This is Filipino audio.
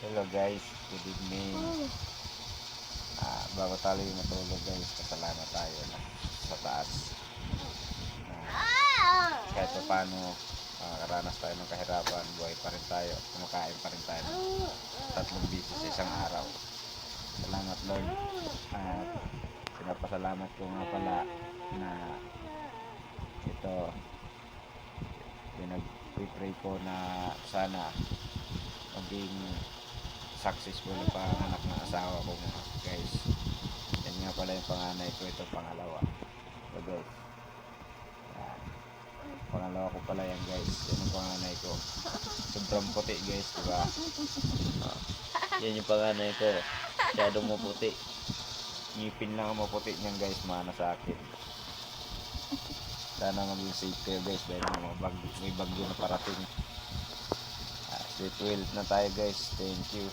Hello guys, good evening. Bago tayo matulog guys, pasalamat tayo na sa taas. Kahit pa paano, karanas tayo ng kahirapan, buhay pa rin tayo, kumakain pa rin tayo ng 3 beses sa isang araw. Salamat Lord. At pinapasalamat ko nga pala na ito, pinag-pray ko na sana maging successful ang panganak ng asawa ko mga guys. Yan nga pala yung panganay ko, ito pangalawa. So guys, yan. Pangalawa ko pala yan guys. Yan yung panganay ko. Sobrang puti guys, diba? Yan yung panganay ko. Masyadong maputi. Ngipin lang ang maputi niyan guys, mana sa akin. Sana maging safe kayo guys dahil may bagyo na parating. Sweet will na tayo guys. Thank you.